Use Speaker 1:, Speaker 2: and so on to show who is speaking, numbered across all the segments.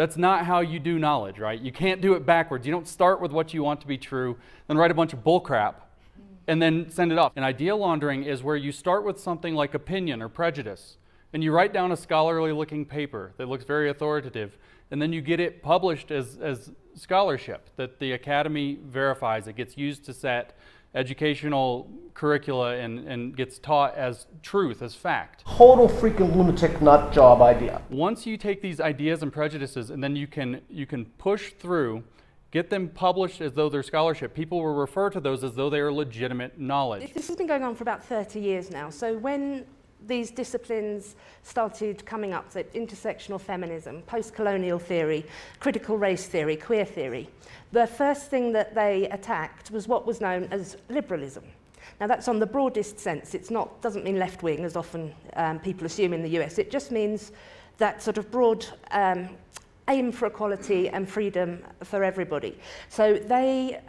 Speaker 1: That's not how you do knowledge, right? You can't do it backwards. You don't start with what you want to be true, then write a bunch of bull crap, and then send it off. And idea laundering is where you start with something like opinion or prejudice, and you write down a scholarly looking paper that looks very authoritative, and then you get it published as scholarship that the academy verifies. It gets used to set educational curricula and gets taught as truth, as fact.
Speaker 2: Total freaking lunatic nut job idea.
Speaker 1: Once you take these ideas and prejudices and then you can push through, get them published as though they're scholarship, people will refer to those as though they are legitimate knowledge.
Speaker 3: This has been going on for about 30 years now. So when these disciplines started coming up, so intersectional feminism, post-colonial theory, critical race theory, queer theory, the first thing that they attacked was what was known as liberalism. Now that's on the broadest sense. Doesn't mean left-wing, as often people assume in the US. It just means that sort of broad aim for equality and freedom for everybody. So they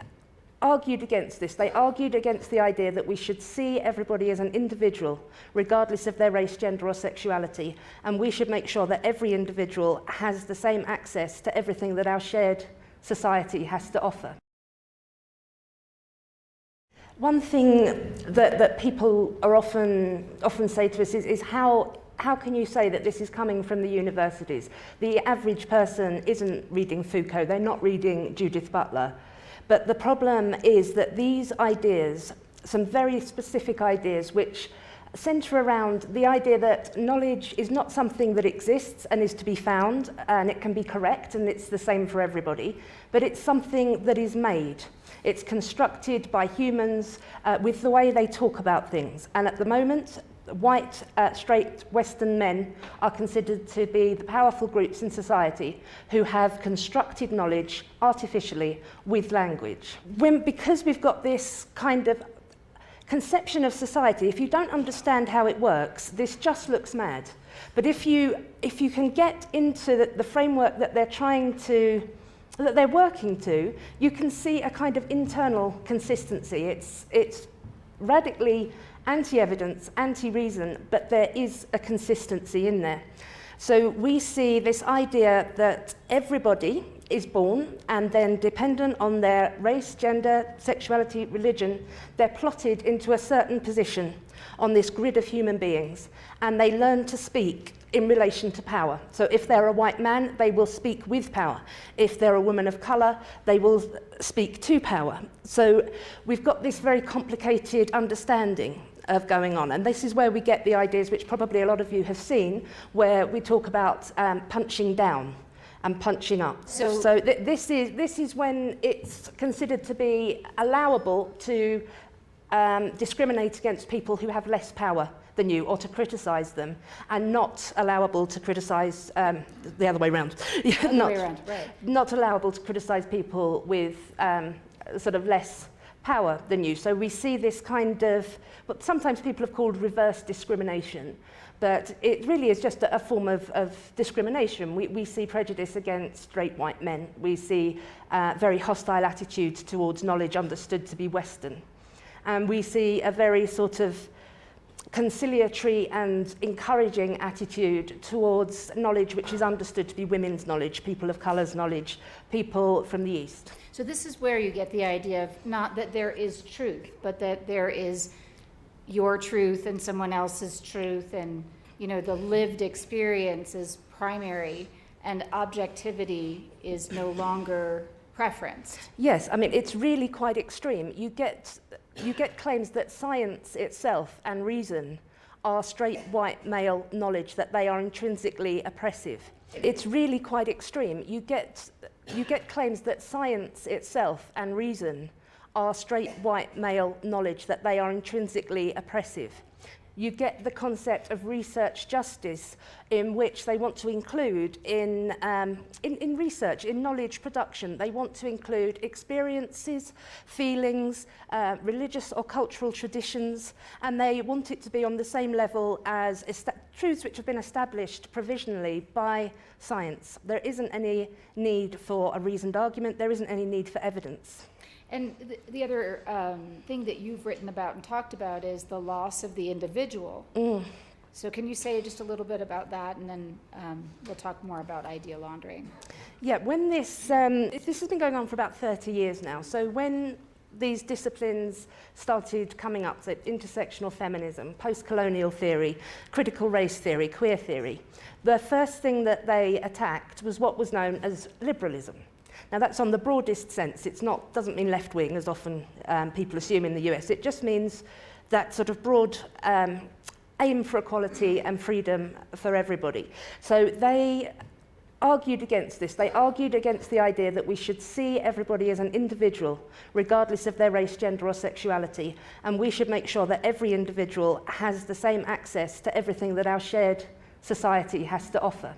Speaker 3: argued against this. They argued against the idea that we should see everybody as an individual, regardless of their race, gender, or sexuality, and we should make sure that every individual has the same access to everything that our shared society has to offer. One thing that people are often say to us is how can you say that this is coming from the universities? The average person isn't reading Foucault, they're not reading Judith Butler. But the problem is that these ideas, some very specific ideas which centre around the idea that knowledge is not something that exists and is to be found and it can be correct and it's the same for everybody, but it's something that is made. It's constructed by humans with the way they talk about things. And at the moment, white, straight Western men are considered to be the powerful groups in society who have constructed knowledge artificially with language. Because we've got this kind of conception of society, if you don't understand how it works, this just looks mad. But if you can get into the framework that they're working to, you can see a kind of internal consistency. It's radically anti-evidence, anti-reason, but there is a consistency in there. So we see this idea that everybody is born and then dependent on their race, gender, sexuality, religion, they're plotted into a certain position on this grid of human beings, and they learn to speak in relation to power. So if they're a white man, they will speak with power. If they're a woman of colour, they will speak to power. So we've got this very complicated understanding of going on, and this is where we get the ideas which probably a lot of you have seen, where we talk about punching down and punching up. So this is when it's considered to be allowable to discriminate against people who have less power than you, or to criticise them, and not allowable to criticise the other way around. Not allowable to criticise people with sort of less power than you. So we see this kind of what sometimes people have called reverse discrimination, but it really is just a form of discrimination. We see prejudice against straight white men. We see very hostile attitudes towards knowledge understood to be Western. And we see a very sort of conciliatory and encouraging attitude towards knowledge which is understood to be women's knowledge, people of colour's knowledge, people from the East.
Speaker 4: So this is where you get the idea of not that there is truth, but that there is your truth and someone else's truth, and the lived experience is primary and objectivity is no longer preferenced.
Speaker 3: Yes, I mean, it's really quite extreme. You get claims that science itself and reason are straight white male knowledge, that they are intrinsically oppressive. It's really quite extreme. You get claims that science itself and reason are straight white male knowledge, that they are intrinsically oppressive. You get the concept of research justice, in which they want to include in research, in knowledge production, they want to include experiences, feelings, religious or cultural traditions, and they want it to be on the same level as truths which have been established provisionally by science. There isn't any need for a reasoned argument, there isn't any need for evidence.
Speaker 4: And the other thing that you've written about and talked about is the loss of the individual. So can you say just a little bit about that, and then we'll talk more about idea laundering?
Speaker 3: Yeah, when this has been going on for about 30 years now. So when these disciplines started coming up, so intersectional feminism, post-colonial theory, critical race theory, queer theory, the first thing that they attacked was what was known as liberalism. Now that's on the broadest sense. Doesn't mean left-wing, as often people assume in the US. It just means that sort of broad aim for equality and freedom for everybody. So they argued against this. They argued against the idea that we should see everybody as an individual, regardless of their race, gender, or sexuality, and we should make sure that every individual has the same access to everything that our shared society has to offer.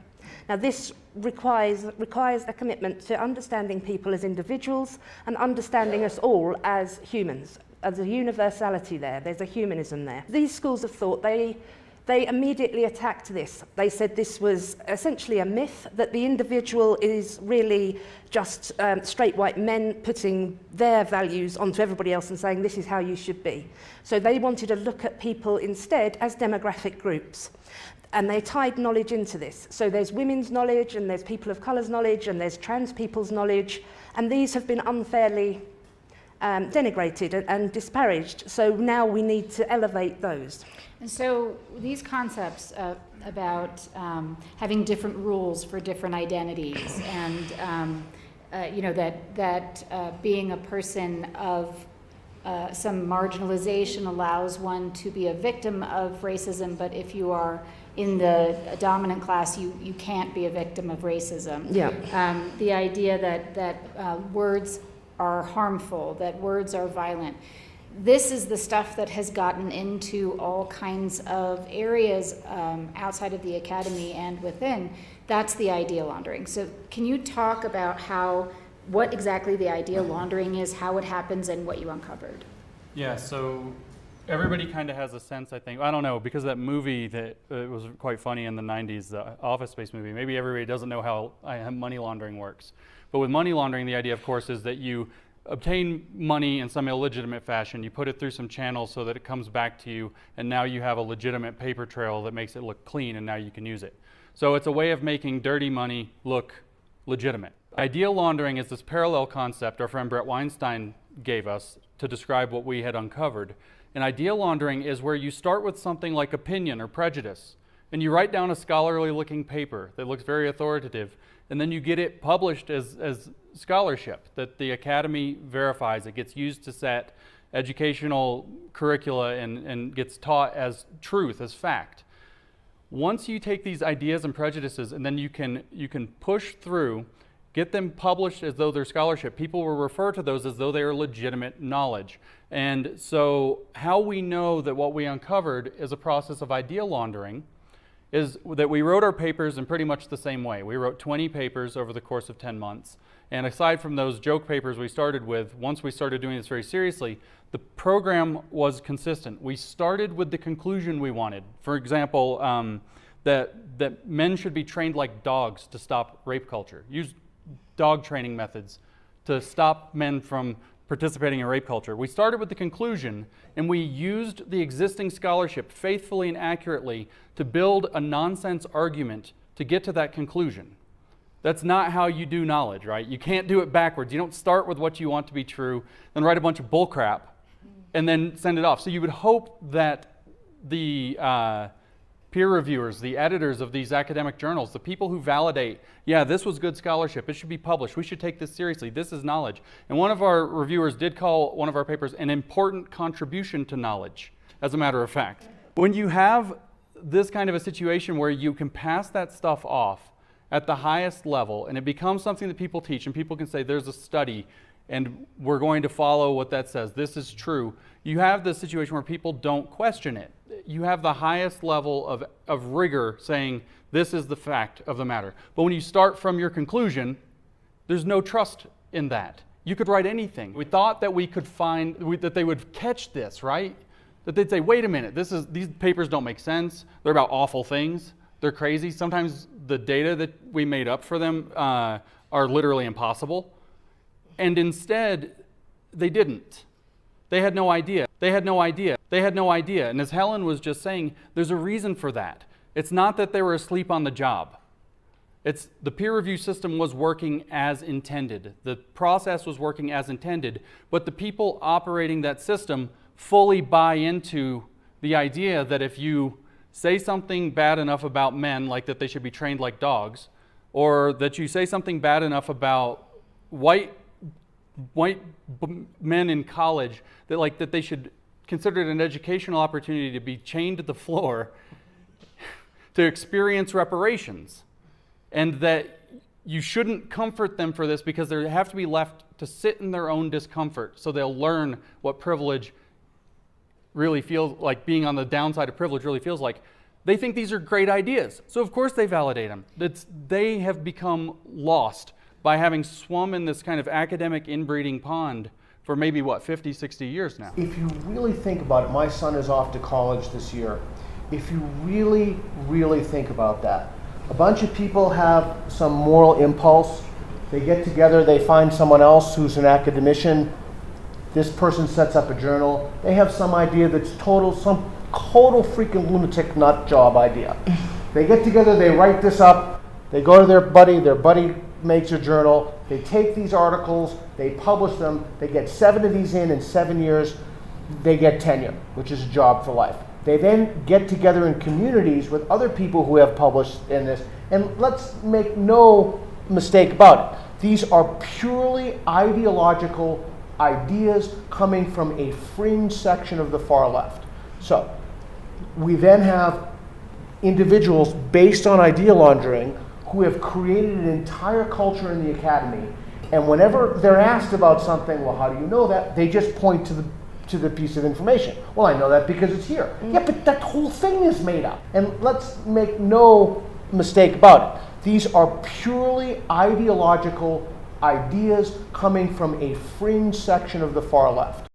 Speaker 3: Now, this requires a commitment to understanding people as individuals and understanding us all as humans. There's a universality there. There's a humanism there. These schools of thought, they immediately attacked this. They said this was essentially a myth, that the individual is really just straight white men putting their values onto everybody else and saying this is how you should be. So they wanted to look at people instead as demographic groups. And they tied knowledge into this. So there's women's knowledge, and there's people of colour's knowledge, and there's trans people's knowledge, and these have been unfairly denigrated and disparaged. So now we need to elevate those.
Speaker 4: And so these concepts about having different rules for different identities, and that being a person of some marginalization allows one to be a victim of racism, but if you are in the dominant class, you can't be a victim of racism.
Speaker 3: Yeah.
Speaker 4: The idea that words are harmful, that words are violent. This is the stuff that has gotten into all kinds of areas outside of the academy and within. That's the idea laundering. So can you talk about what exactly the idea laundering is, how it happens, and what you uncovered?
Speaker 1: Yeah, so everybody kind of has a sense, I think, I don't know, because of that movie that was quite funny in the 90s, the Office Space movie, maybe everybody doesn't know how money laundering works. But with money laundering, the idea, of course, is that you obtain money in some illegitimate fashion, you put it through some channels so that it comes back to you, and now you have a legitimate paper trail that makes it look clean, and now you can use it. So it's a way of making dirty money look legitimate. Idea laundering is this parallel concept our friend Brett Weinstein gave us to describe what we had uncovered. And idea laundering is where you start with something like opinion or prejudice, and you write down a scholarly looking paper that looks very authoritative, and then you get it published as scholarship that the academy verifies. It gets used to set educational curricula and gets taught as truth, as fact. Once you take these ideas and prejudices and then you can push through, get them published as though they're scholarship, people will refer to those as though they are legitimate knowledge. And so how we know that what we uncovered is a process of idea laundering is that we wrote our papers in pretty much the same way. We wrote 20 papers over the course of 10 months. And aside from those joke papers we started with, once we started doing this very seriously, the program was consistent. We started with the conclusion we wanted. For example, that men should be trained like dogs to stop rape culture. Use dog training methods to stop men from participating in rape culture. We started with the conclusion, and we used the existing scholarship faithfully and accurately to build a nonsense argument to get to that conclusion. That's not how you do knowledge, right? You can't do it backwards. You don't start with what you want to be true, then write a bunch of bullcrap, and then send it off. So you would hope that the peer reviewers, the editors of these academic journals, the people who validate, yeah, this was good scholarship, it should be published, we should take this seriously, this is knowledge. And one of our reviewers did call one of our papers an important contribution to knowledge, as a matter of fact. When you have this kind of a situation where you can pass that stuff off at the highest level, and it becomes something that people teach, and people can say, there's a study, and we're going to follow what that says, this is true, you have this situation where people don't question it. You have the highest level of rigor saying, this is the fact of the matter. But when you start from your conclusion, there's no trust in that. You could write anything. We thought that we could that they would catch this, right? That they'd say, wait a minute, these papers don't make sense. They're about awful things. They're crazy. Sometimes the data that we made up for them are literally impossible. And instead, they didn't. They had no idea. They had no idea. They had no idea. And as Helen was just saying, there's a reason for that. It's not that they were asleep on the job. It's the peer review system was working as intended. The process was working as intended, but the people operating that system fully buy into the idea that if you say something bad enough about men, like that they should be trained like dogs, or that you say something bad enough about white men in college, that they should consider it an educational opportunity to be chained to the floor to experience reparations. And that you shouldn't comfort them for this because they have to be left to sit in their own discomfort so they'll learn what privilege really feels like, being on the downside of privilege really feels like. They think these are great ideas, so of course they validate them. They have become lost by having swum in this kind of academic inbreeding pond for maybe, 50, 60 years now.
Speaker 2: If you really think about it, my son is off to college this year. If you really, really think about that, a bunch of people have some moral impulse. They get together, they find someone else who's an academician. This person sets up a journal. They have some idea that's some total freaking lunatic nut job idea. They get together, they write this up, they go to their buddy makes a journal, they take these articles, they publish them, they get 7 of these in 7 years, they get tenure, which is a job for life. They then get together in communities with other people who have published in this, and let's make no mistake about it. These are purely ideological ideas coming from a fringe section of the far left. So, we then have individuals based on idea laundering who have created an entire culture in the academy, and whenever they're asked about something, well, how do you know that? They just point to the piece of information. Well, I know that because it's here. Yeah, but that whole thing is made up. And let's make no mistake about it. These are purely ideological ideas coming from a fringe section of the far left.